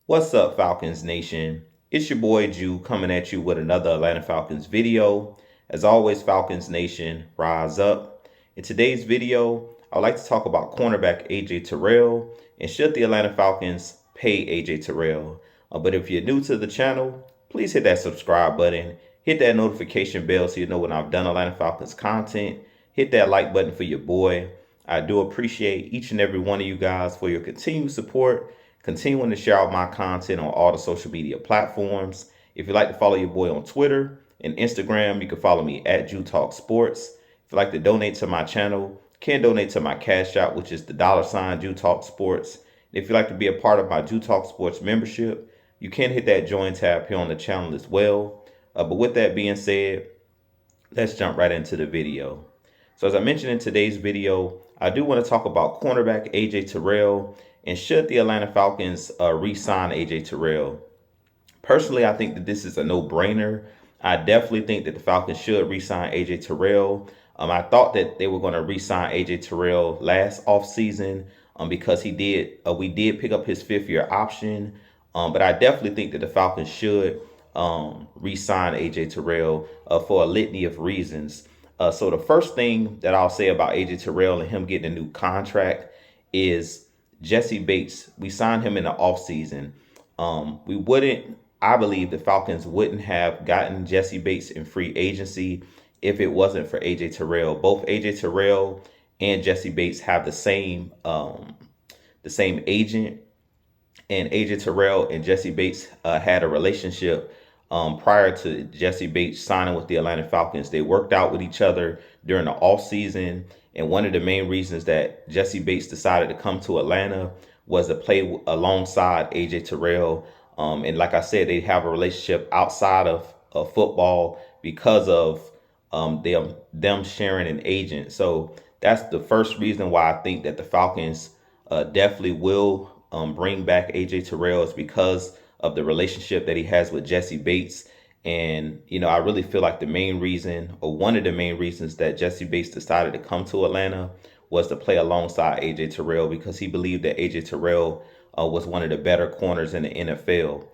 What's up, Falcons Nation? It's your boy Jew coming at you with another Atlanta Falcons video. As always, Falcons Nation, rise up. In today's video, I'd like to talk about cornerback AJ Terrell and should the Atlanta Falcons pay AJ Terrell. But if you're new to the channel, please hit that subscribe button, hit that notification bell so you know when I've done Atlanta Falcons content, hit that like button for your boy. I do appreciate each and every one of you guys for your continued support, continuing to share out my content on all the social media platforms. If you'd like to follow your boy on Twitter and Instagram, you can follow me at Jew Talk Sports. If you'd like to donate to my channel, you can donate to my Cash App, which is the $ Jew Talk Sports. And if you'd like to be a part of my Jew Talk Sports membership, you can hit that join tab here on the channel as well. But with that being said, let's jump right into the video. So as I mentioned in today's video, I do want to talk about cornerback AJ Terrell and should the Atlanta Falcons re-sign AJ Terrell. Personally, I think that this is a no-brainer. I definitely think that the Falcons should re-sign AJ Terrell. I thought that they were going to re-sign AJ Terrell last offseason because we did pick up his fifth-year option. But I definitely think that the Falcons should re-sign AJ Terrell for a litany of reasons. So the first thing that I'll say about AJ Terrell and him getting a new contract is Jesse Bates. We signed him in the offseason. I believe the Falcons wouldn't have gotten Jesse Bates in free agency if it wasn't for AJ Terrell. Both AJ Terrell and Jesse Bates have the same agent, and AJ Terrell and Jesse Bates had a relationship prior to Jesse Bates signing with the Atlanta Falcons. They worked out with each other during the offseason. And one of the main reasons that Jesse Bates decided to come to Atlanta was to play alongside AJ Terrell. And like I said, they have a relationship outside of football because of them sharing an agent. So that's the first reason why I think that the Falcons definitely will bring back AJ Terrell, is because of the relationship that he has with Jesse Bates. And, I really feel like the main reason, or one of the main reasons, that Jesse Bates decided to come to Atlanta was to play alongside AJ Terrell, because he believed that AJ Terrell was one of the better corners in the NFL.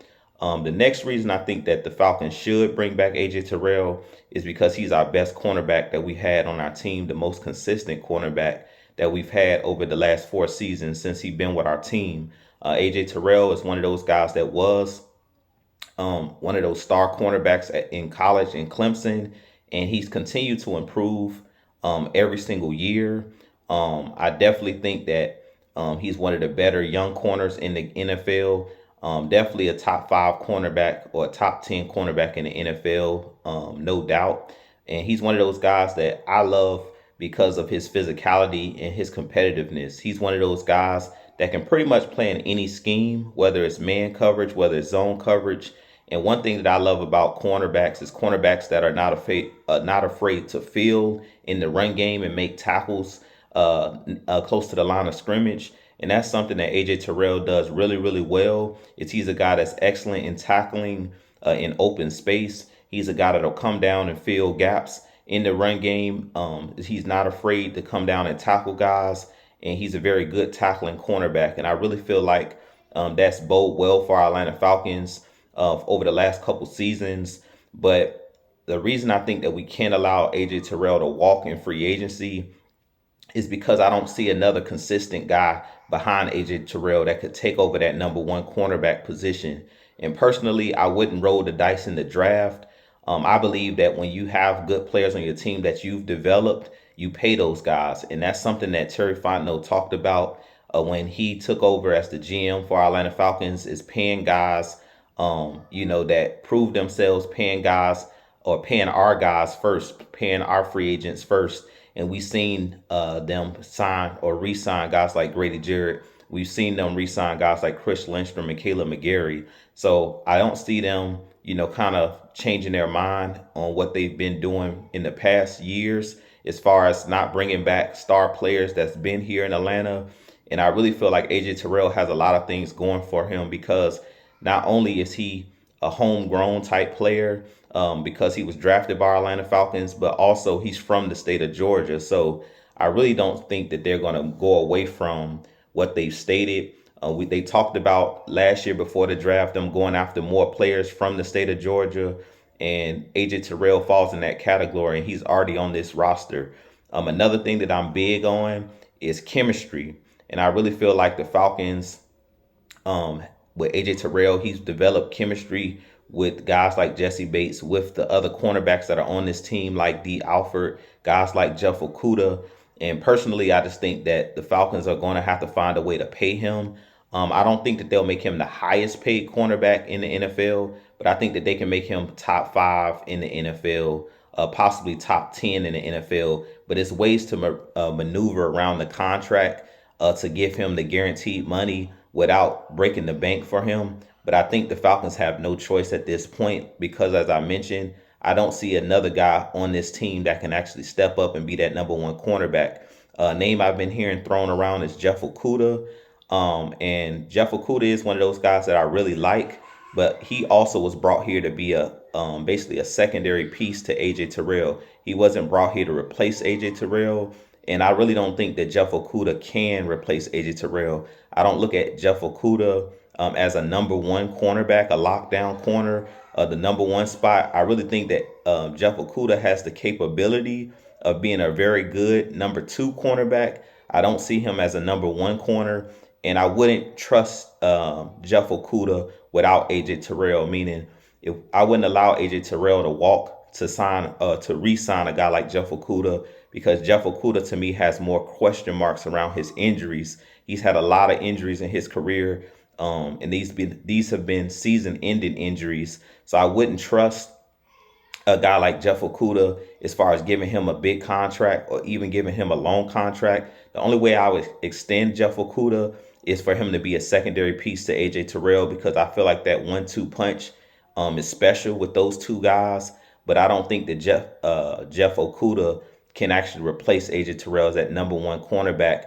The next reason I think that the Falcons should bring back AJ Terrell is because he's our best cornerback that we had on our team, the most consistent cornerback that we've had over the last 4 seasons since he's been with our team. AJ Terrell is one of those guys that was one of those star cornerbacks in college in Clemson, and he's continued to improve every single year. I definitely think that he's one of the better young corners in the NFL. Definitely a top 5 cornerback or a top 10 cornerback in the NFL, no doubt. And he's one of those guys that I love because of his physicality and his competitiveness. He's one of those guys that can pretty much play in any scheme, whether it's man coverage, whether it's zone coverage. And one thing that I love about cornerbacks is cornerbacks that are not afraid to field in the run game and make tackles close to the line of scrimmage. And that's something that AJ Terrell does really, really well. He's a guy that's excellent in tackling in open space. He's a guy that'll come down and fill gaps in the run game. He's not afraid to come down and tackle guys, and he's a very good tackling cornerback. And I really feel like that's bode well for our Atlanta Falcons over the last couple seasons. But the reason I think that we can't allow AJ Terrell to walk in free agency is because I don't see another consistent guy behind AJ Terrell that could take over that number 1 cornerback position. And personally, I wouldn't roll the dice in the draft. I believe that when you have good players on your team that you've developed, you pay those guys. And that's something that Terry Fontenot talked about when he took over as the GM for our Atlanta Falcons, is paying guys, that prove themselves, paying guys, or paying our guys first, paying our free agents first. And we've seen them sign or re-sign guys like Grady Jarrett. We've seen them re-sign guys like Chris Lindstrom and Caleb McGarry. So I don't see them, kind of changing their mind on what they've been doing in the past years as far as not bringing back star players that's been here in Atlanta. And I really feel like AJ Terrell has a lot of things going for him, because not only is he a homegrown type player, because he was drafted by our Atlanta Falcons, but also he's from the state of Georgia. So I really don't think that they're going to go away from what they've stated. They talked about last year before the draft them going after more players from the state of Georgia, and AJ Terrell falls in that category, and he's already on this roster. Another thing that I'm big on is chemistry, and I really feel like the Falcons, with AJ Terrell, he's developed chemistry with guys like Jesse Bates, with the other cornerbacks that are on this team, like D. Alford, guys like Jeff Okudah. And personally, I just think that the Falcons are going to have to find a way to pay him. I don't think that they'll make him the highest paid cornerback in the NFL, but I think that they can make him top five in the NFL, possibly top 10 in the NFL. But it's ways to maneuver around the contract to give him the guaranteed money without breaking the bank for him. But I think the Falcons have no choice at this point because, as I mentioned, I don't see another guy on this team that can actually step up and be that number one cornerback. Name I've been hearing thrown around is Jeff Okudah. And Jeff Okudah is one of those guys that I really like, but he also was brought here to be a basically a secondary piece to AJ Terrell. He wasn't brought here to replace AJ Terrell, and I really don't think that Jeff Okudah can replace AJ Terrell. I don't look at Jeff Okudah as a number one cornerback, a lockdown corner, the number one spot. I really think that Jeff Okudah has the capability of being a very good number two cornerback. I don't see him as a number one corner, and I wouldn't trust Jeff Okudah without AJ Terrell. Meaning, if I wouldn't allow AJ Terrell to walk to re-sign a guy like Jeff Okudah, because Jeff Okudah to me has more question marks around his injuries. He's had a lot of injuries in his career, and these have been season-ending injuries. So I wouldn't trust a guy like Jeff Okudah as far as giving him a big contract or even giving him a long contract. The only way I would extend Jeff Okudah is for him to be a secondary piece to AJ Terrell, because I feel like that 1-2 punch is special with those two guys. But I don't think that Jeff Okudah can actually replace AJ Terrell as that number one cornerback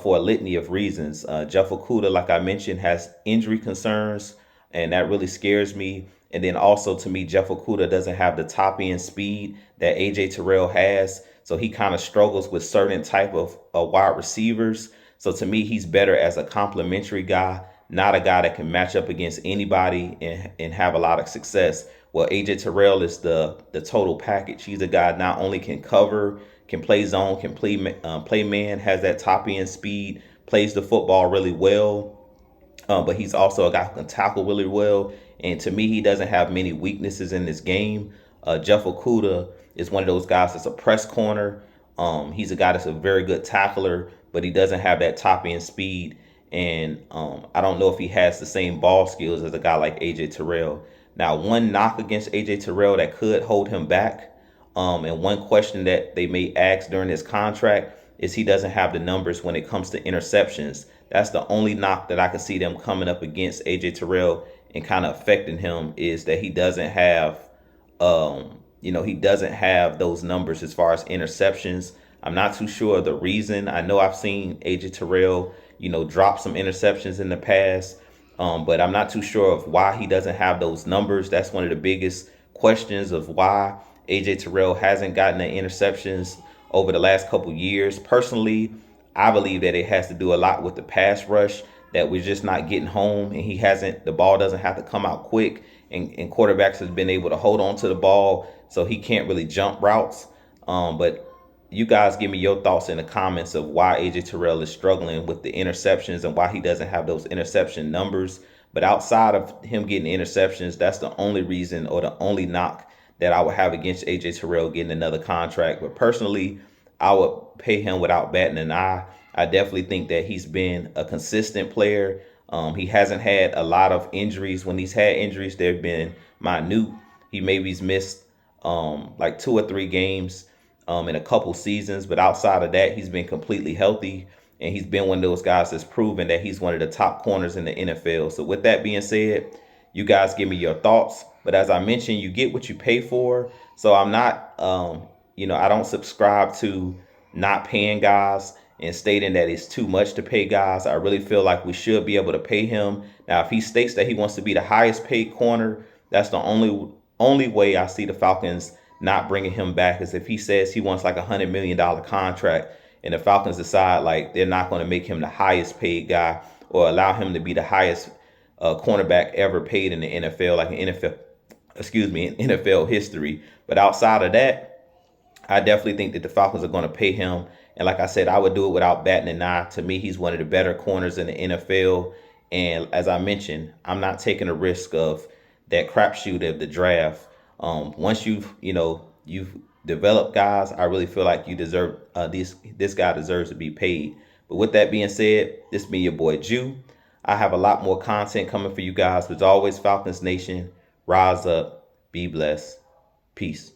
for a litany of reasons. Jeff Okudah, like I mentioned, has injury concerns, and that really scares me. And then also, to me, Jeff Okudah doesn't have the top end speed that AJ Terrell has. So he kind of struggles with certain type of wide receivers. So to me, he's better as a complimentary guy, not a guy that can match up against anybody and have a lot of success. Well, AJ Terrell is the total package. He's a guy not only can cover, can play zone, can play man, has that top end speed, plays the football really well. But he's also a guy who can tackle really well. And to me, he doesn't have many weaknesses in this game. Jeff Okudah is one of those guys that's a press corner. He's a guy that's a very good tackler, but he doesn't have that top end speed. And I don't know if he has the same ball skills as a guy like AJ Terrell. Now, one knock against AJ Terrell that could hold him back, and one question that they may ask during his contract, is he doesn't have the numbers when it comes to interceptions. That's the only knock that I can see them coming up against AJ Terrell and kind of affecting him, is that he doesn't have, he doesn't have those numbers as far as interceptions. I'm not too sure of the reason. I know I've seen AJ Terrell, drop some interceptions in the past, but I'm not too sure of why he doesn't have those numbers. That's one of the biggest questions of why AJ Terrell hasn't gotten the interceptions over the last couple years. Personally, I believe that it has to do a lot with the pass rush, that we're just not getting home, and the ball doesn't have to come out quick, and quarterbacks have been able to hold on to the ball, so he can't really jump routes. But you guys give me your thoughts in the comments of why AJ Terrell is struggling with the interceptions and why he doesn't have those interception numbers. But outside of him getting interceptions, that's the only reason or the only knock that I would have against AJ Terrell getting another contract. But personally, I would pay him without batting an eye. I definitely think that he's been a consistent player. He hasn't had a lot of injuries. When he's had injuries, they've been minute. He's missed like 2 or 3 games in a couple seasons. But outside of that, he's been completely healthy. And he's been one of those guys that's proven that he's one of the top corners in the NFL. So with that being said, you guys give me your thoughts. But as I mentioned, you get what you pay for. So I'm not, I don't subscribe to not paying guys and stating that it's too much to pay guys. I really feel like we should be able to pay him. Now, if he states that he wants to be the highest paid corner, that's the only way I see the Falcons not bringing him back, is if he says he wants like $100 million contract and the Falcons decide like they're not going to make him the highest paid guy, or allow him to be the highest cornerback ever paid in the NFL, like in NFL, excuse me, in NFL history. But outside of that, I definitely think that the Falcons are going to pay him. And like I said, I would do it without batting an eye. To me, he's one of the better corners in the NFL. And as I mentioned, I'm not taking a risk of that crapshoot of the draft. Once you've developed guys, I really feel like you deserve this guy deserves to be paid. But with that being said, this be your boy Jew. I have a lot more content coming for you guys. But as always, Falcons Nation, rise up, be blessed, peace.